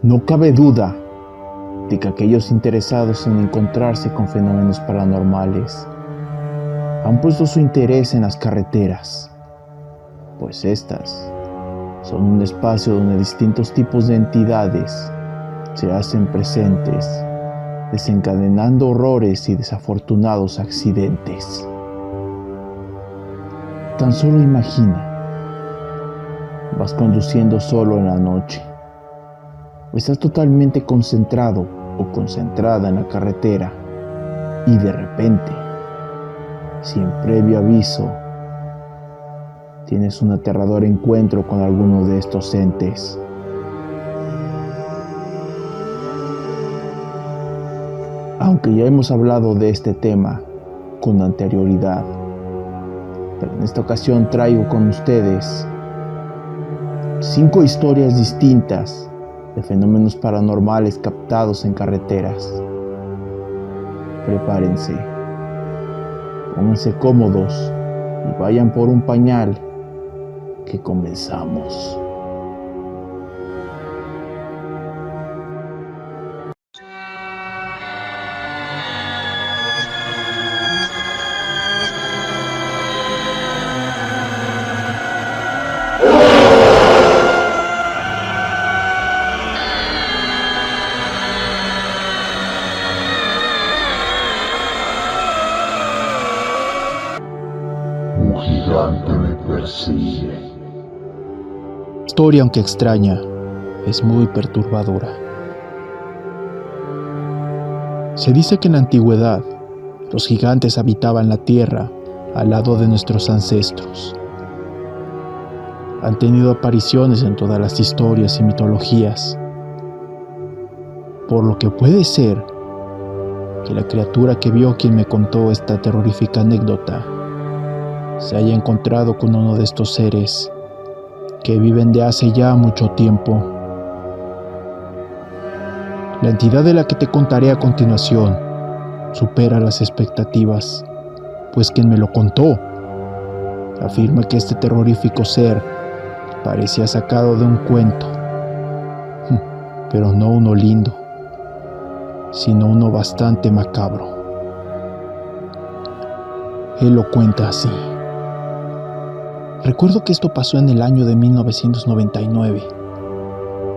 No cabe duda de que aquellos interesados en encontrarse con fenómenos paranormales han puesto su interés en las carreteras, pues estas son un espacio donde distintos tipos de entidades se hacen presentes, desencadenando horrores y desafortunados accidentes. Tan solo imagina, vas conduciendo solo en la noche, o estás totalmente concentrado o concentrada en la carretera y de repente, sin previo aviso, tienes un aterrador encuentro con alguno de estos entes. Aunque ya hemos hablado de este tema con anterioridad, pero en esta ocasión traigo con ustedes 5 historias distintas de fenómenos paranormales captados en carreteras. Prepárense, pónganse cómodos y vayan por un pañal, que comenzamos. Un gigante me persigue. La historia, aunque extraña, es muy perturbadora. Se dice que en la antigüedad los gigantes habitaban la tierra al lado de nuestros ancestros. Han tenido apariciones en todas las historias y mitologías, por lo que puede ser que la criatura que vio quien me contó esta terrorífica anécdota se haya encontrado con uno de estos seres que viven de hace ya mucho tiempo. La entidad de la que te contaré a continuación supera las expectativas, pues quien me lo contó afirma que este terrorífico ser parecía sacado de un cuento, pero no uno lindo, sino uno bastante macabro. Él lo cuenta así. Recuerdo que esto pasó en el año de 1999.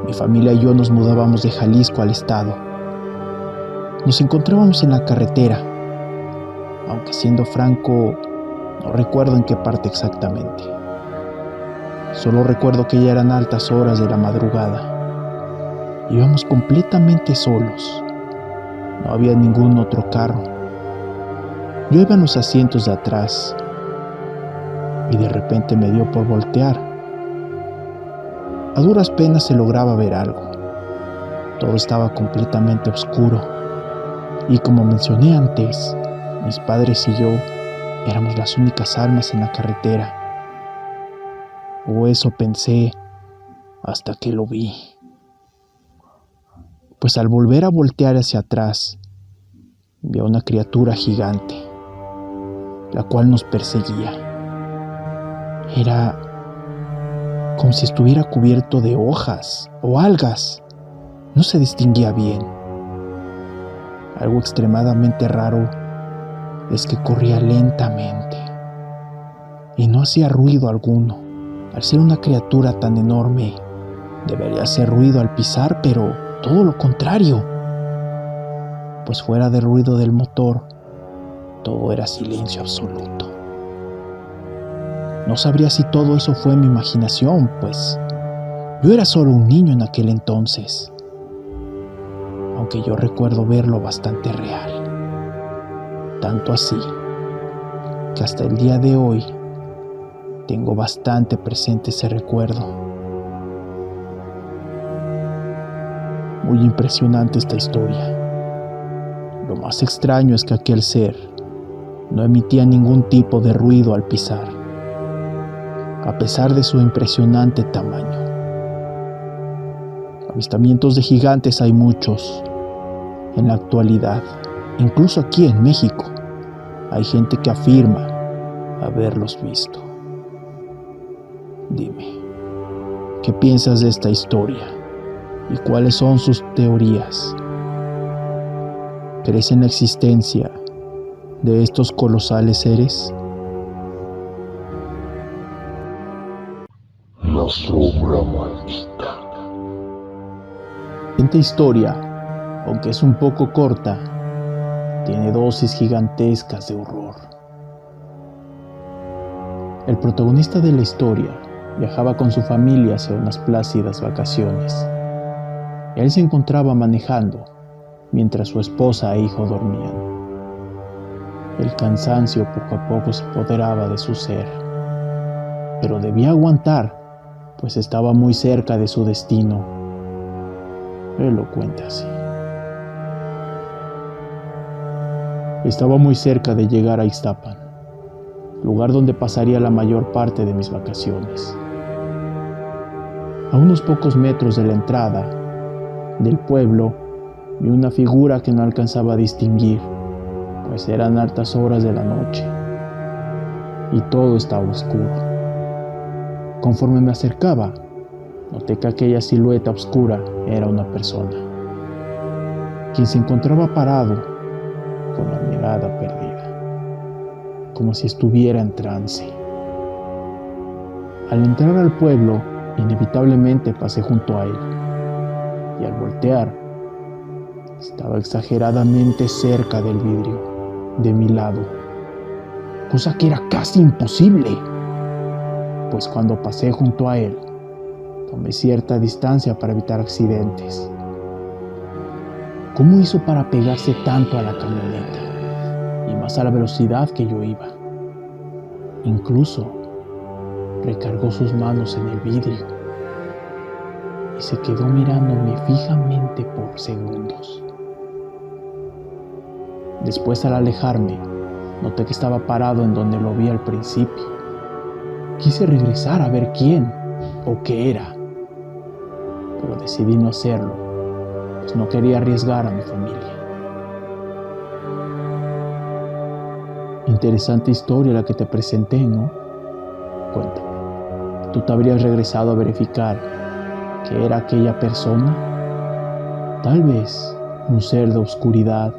Mi familia y yo nos mudábamos de Jalisco al estado. Nos encontrábamos en la carretera, aunque siendo franco, no recuerdo en qué parte exactamente. Solo recuerdo que ya eran altas horas de la madrugada. Íbamos completamente solos. No había ningún otro carro. Yo iba en los asientos de atrás y de repente me dio por voltear. A duras penas se lograba ver algo. Todo estaba completamente oscuro y, como mencioné antes, mis padres y yo éramos las únicas almas en la carretera. O eso pensé hasta que lo vi. Pues al volver a voltear hacia atrás, vi a una criatura gigante, la cual nos perseguía. Era como si estuviera cubierto de hojas o algas. No se distinguía bien. Algo extremadamente raro es que corría lentamente y no hacía ruido alguno. Al ser una criatura tan enorme, debería hacer ruido al pisar, pero todo lo contrario, pues fuera del ruido del motor, todo era silencio absoluto. No sabría si todo eso fue mi imaginación, pues yo era solo un niño en aquel entonces, aunque yo recuerdo verlo bastante real. Tanto así que hasta el día de hoy tengo bastante presente ese recuerdo. Muy impresionante esta historia. Lo más extraño es que aquel ser no emitía ningún tipo de ruido al pisar, a pesar de su impresionante tamaño. Avistamientos de gigantes hay muchos en la actualidad. Incluso aquí en México hay gente que afirma haberlos visto. Dime, ¿qué piensas de esta historia? ¿Y cuáles son sus teorías? ¿Crees en la existencia de estos colosales seres? La sombra maldita. Esta historia, aunque es un poco corta, tiene dosis gigantescas de horror. El protagonista de la historia viajaba con su familia hacia unas plácidas vacaciones. Él se encontraba manejando mientras su esposa e hijo dormían. El cansancio poco a poco se apoderaba de su ser, pero debía aguantar, pues estaba muy cerca de su destino. Él lo cuenta así. Estaba muy cerca de llegar a Ixtapan, lugar donde pasaría la mayor parte de mis vacaciones. A unos pocos metros de la entrada del pueblo, vi una figura que no alcanzaba a distinguir, pues eran altas horas de la noche y todo estaba oscuro. Conforme me acercaba, noté que aquella silueta oscura era una persona, quien se encontraba parado con la mirada perdida, como si estuviera en trance. Al entrar al pueblo, inevitablemente pasé junto a él, y al voltear, estaba exageradamente cerca del vidrio, de mi lado, cosa que era casi imposible, pues cuando pasé junto a él, tomé cierta distancia para evitar accidentes. ¿Cómo hizo para pegarse tanto a la camioneta? Y más a la velocidad que yo iba. Incluso recargó sus manos en el vidrio y se quedó mirándome fijamente por segundos. Después, al alejarme, noté que estaba parado en donde lo vi al principio. Quise regresar a ver quién o qué era, pero decidí no hacerlo, pues no quería arriesgar a mi familia. Interesante historia la que te presenté, ¿no? Cuéntame, ¿tú te habrías regresado a verificar qué era aquella persona? Tal vez un ser de oscuridad,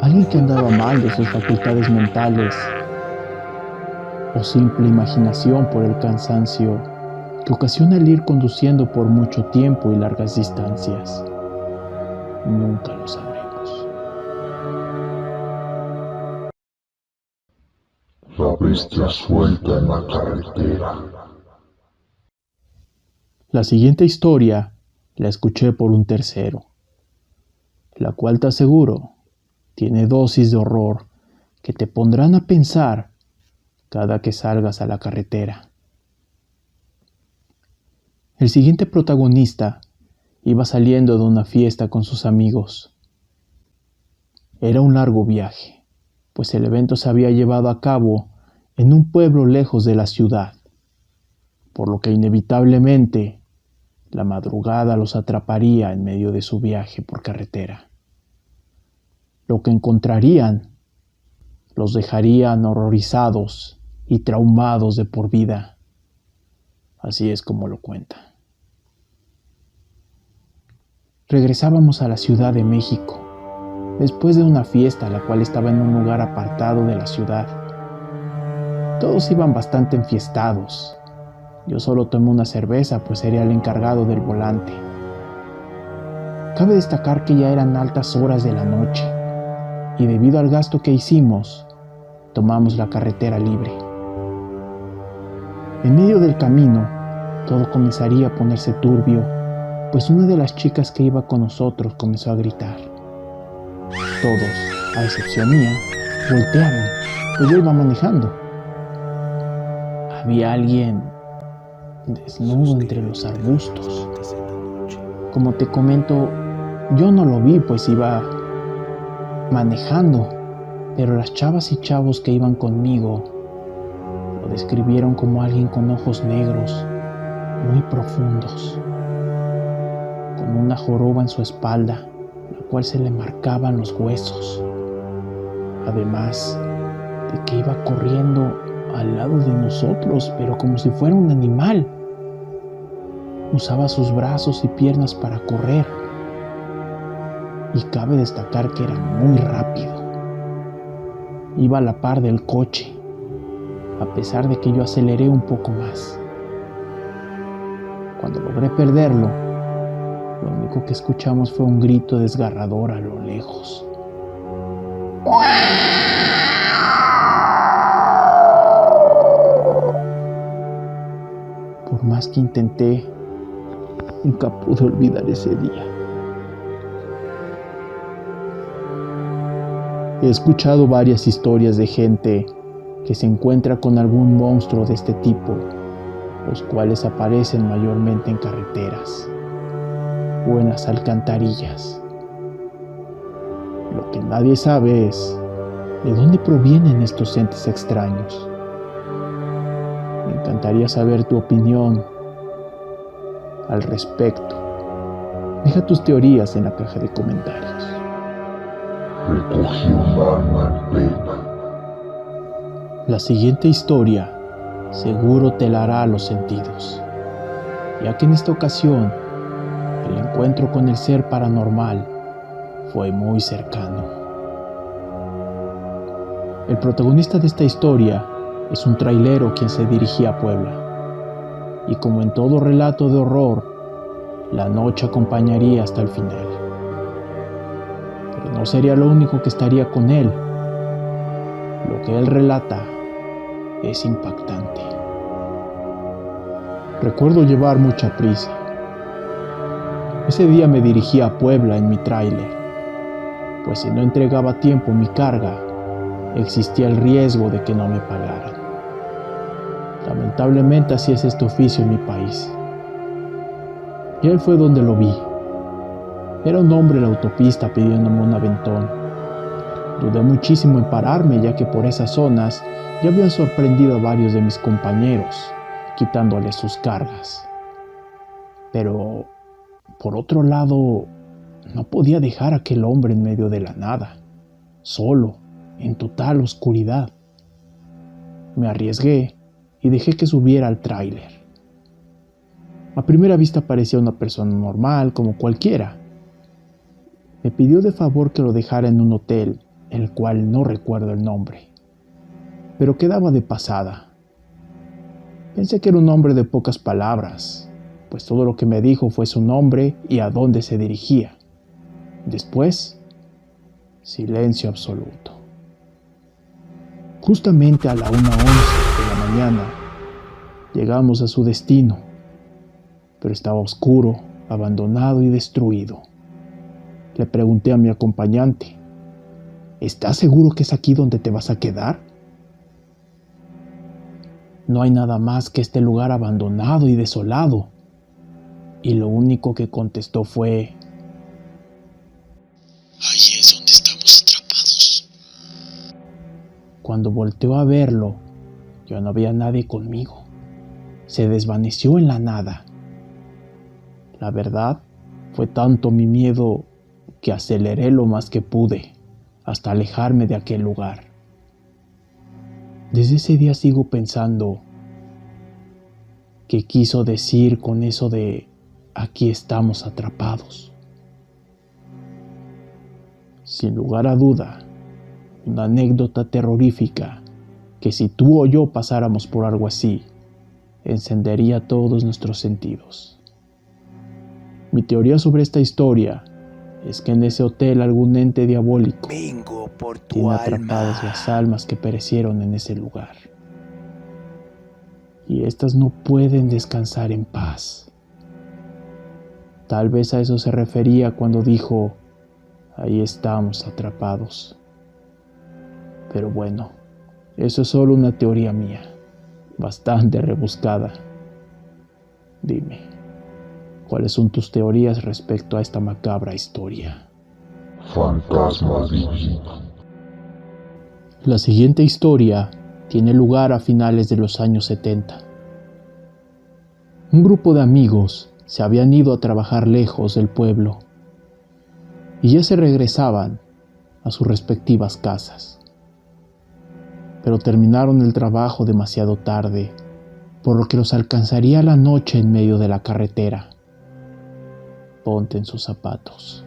alguien que andaba mal de sus facultades mentales, o simple imaginación por el cansancio que ocasiona el ir conduciendo por mucho tiempo y largas distancias. Nunca lo sabremos. La bestia suelta en la carretera. La siguiente historia la escuché por un tercero, la cual te aseguro tiene dosis de horror que te pondrán a pensar cada que salgas a la carretera. El siguiente protagonista iba saliendo de una fiesta con sus amigos. Era un largo viaje, pues el evento se había llevado a cabo en un pueblo lejos de la ciudad, por lo que inevitablemente la madrugada los atraparía en medio de su viaje por carretera. Lo que encontrarían los dejarían horrorizados y traumados de por vida. Así es como lo cuenta. Regresábamos a la Ciudad de México, después de una fiesta la cual estaba en un lugar apartado de la ciudad. Todos iban bastante enfiestados. Yo solo tomé una cerveza, pues era el encargado del volante. Cabe destacar que ya eran altas horas de la noche, y debido al gasto que hicimos, tomamos la carretera libre. En medio del camino, todo comenzaría a ponerse turbio, pues una de las chicas que iba con nosotros comenzó a gritar. Todos, a excepción mía, voltearon, pues yo iba manejando. Había alguien desnudo entre los arbustos. Como te comento, yo no lo vi, pues iba manejando, pero las chavas y chavos que iban conmigo lo describieron como alguien con ojos negros, muy profundos, con una joroba en su espalda, la cual se le marcaban los huesos, además de que iba corriendo al lado de nosotros, pero como si fuera un animal. usaba sus brazos y piernas para correr. Y cabe destacar que era muy rápido. Iba a la par del coche, a pesar de que yo aceleré un poco más. Cuando logré perderlo, lo único que escuchamos fue un grito desgarrador a lo lejos. Por más que intenté, nunca pude olvidar ese día. He escuchado varias historias de gente que se encuentra con algún monstruo de este tipo, los cuales aparecen mayormente en carreteras o en las alcantarillas. Lo que nadie sabe es de dónde provienen estos entes extraños. Me encantaría saber tu opinión al respecto. Deja tus teorías en la caja de comentarios. Recogí un alma en pena. La siguiente historia seguro te la hará a los sentidos, ya que en esta ocasión el encuentro con el ser paranormal fue muy cercano. El protagonista de esta historia es un trailero quien se dirigía a Puebla, y como en todo relato de horror, la noche acompañaría hasta el final. Pero no sería lo único que estaría con él. Lo que él relata es impactante. Recuerdo llevar mucha prisa. Ese día me dirigía a Puebla en mi tráiler, pues si no entregaba a tiempo mi carga, existía el riesgo de que no me pagaran. Lamentablemente así es este oficio en mi país. Y él fue donde lo vi. Era un hombre en la autopista pidiéndome un aventón. Dudé muchísimo en pararme, ya que por esas zonas ya habían sorprendido a varios de mis compañeros, quitándoles sus cargas. Pero, por otro lado, no podía dejar a aquel hombre en medio de la nada, solo, en total oscuridad. Me arriesgué y dejé que subiera al tráiler. A primera vista parecía una persona normal, como cualquiera. Me pidió de favor que lo dejara en un hotel, el cual no recuerdo el nombre, pero quedaba de pasada. Pensé que era un hombre de pocas palabras, pues todo lo que me dijo fue su nombre y a dónde se dirigía. Después, silencio absoluto. Justamente a la 1:11 de la mañana, llegamos a su destino, pero estaba oscuro, abandonado y destruido. Le pregunté a mi acompañante, ¿estás seguro que es aquí donde te vas a quedar? No hay nada más que este lugar abandonado y desolado. Y lo único que contestó fue, ahí es donde estamos atrapados. Cuando volteó a verlo, ya no había nadie conmigo. Se desvaneció en la nada. La verdad, fue tanto mi miedo que aceleré lo más que pude hasta alejarme de aquel lugar. Desde ese día sigo pensando qué quiso decir con eso de aquí estamos atrapados. Sin lugar a duda, una anécdota terrorífica que si tú o yo pasáramos por algo así, encendería todos nuestros sentidos. Mi teoría sobre esta historia es que en ese hotel algún ente diabólico Vengo por tu tiene alma. atrapadas las almas que perecieron en ese lugar. Y estas no pueden descansar en paz. Tal vez a eso se refería cuando dijo, ahí estamos atrapados. Pero bueno, eso es solo una teoría mía, bastante rebuscada. Dime, ¿cuáles son tus teorías respecto a esta macabra historia? Fantasma divino. La siguiente historia tiene lugar a finales de los años 70. Un grupo de amigos se habían ido a trabajar lejos del pueblo y ya se regresaban a sus respectivas casas. Pero terminaron el trabajo demasiado tarde por lo que los alcanzaría la noche en medio de la carretera. Ponte en sus zapatos.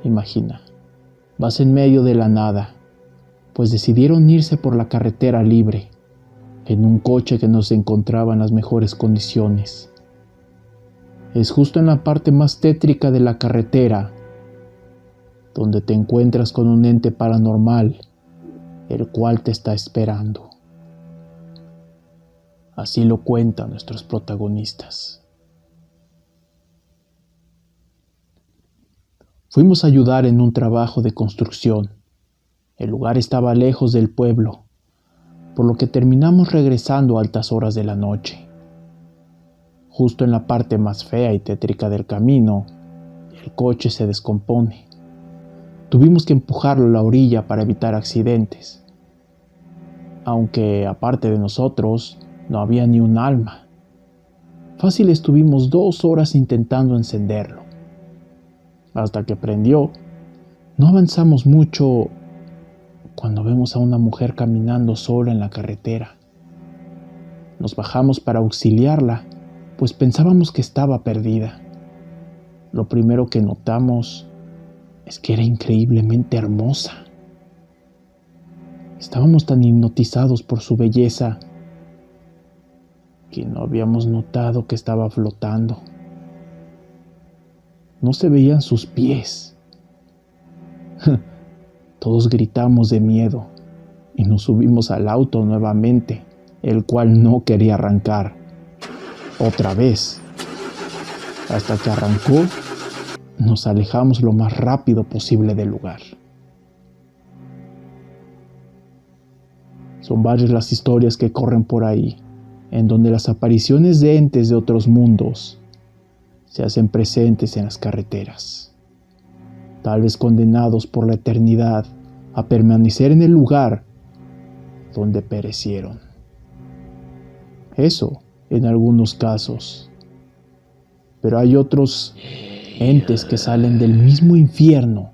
Imagina, vas en medio de la nada, pues decidieron irse por la carretera libre, en un coche que no se encontraba en las mejores condiciones. Es justo en la parte más tétrica de la carretera, donde te encuentras con un ente paranormal, el cual te está esperando. Así lo cuentan nuestros protagonistas. Fuimos a ayudar en un trabajo de construcción. El lugar estaba lejos del pueblo, por lo que terminamos regresando a altas horas de la noche. Justo en la parte más fea y tétrica del camino, el coche se descompone. Tuvimos que empujarlo a la orilla para evitar accidentes. Aunque, aparte de nosotros, no había ni un alma. Fácil estuvimos 2 horas intentando encenderlo. Hasta que prendió. No avanzamos mucho cuando vemos a una mujer caminando sola en la carretera. Nos bajamos para auxiliarla, pues pensábamos que estaba perdida. Lo primero que notamos es que era increíblemente hermosa. Estábamos tan hipnotizados por su belleza que no habíamos notado que estaba flotando. No se veían sus pies. Todos gritamos de miedo y nos subimos al auto nuevamente, el cual no quería arrancar. Otra vez. Hasta que arrancó, nos alejamos lo más rápido posible del lugar. Son varias las historias que corren por ahí, en donde las apariciones de entes de otros mundos se hacen presentes en las carreteras, tal vez condenados por la eternidad a permanecer en el lugar donde perecieron. Eso en algunos casos, pero hay otros entes que salen del mismo infierno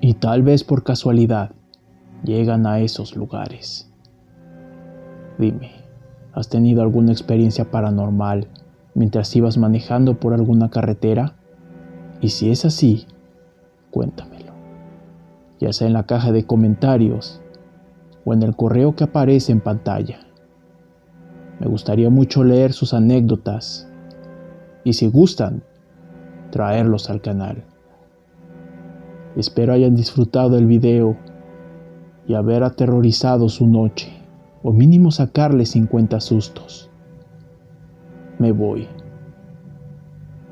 y tal vez por casualidad llegan a esos lugares. Dime, ¿has tenido alguna experiencia paranormal mientras ibas manejando por alguna carretera? Y si es así, cuéntamelo, ya sea en la caja de comentarios o en el correo que aparece en pantalla. Me gustaría mucho leer sus anécdotas y, si gustan, traerlos al canal. Espero hayan disfrutado el video y haber aterrorizado su noche, o mínimo sacarle 50 sustos. Me voy.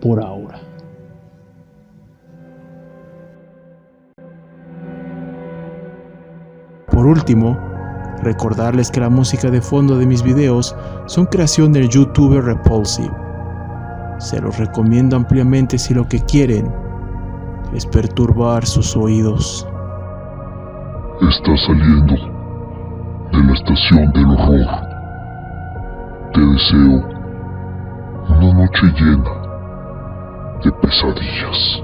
Por ahora. Por último, recordarles que la música de fondo de mis videos son creación del youtuber Repulsive. Se los recomiendo ampliamente si lo que quieren es perturbar sus oídos. Está saliendo de la estación del horror. Te deseo una noche llena de pesadillas.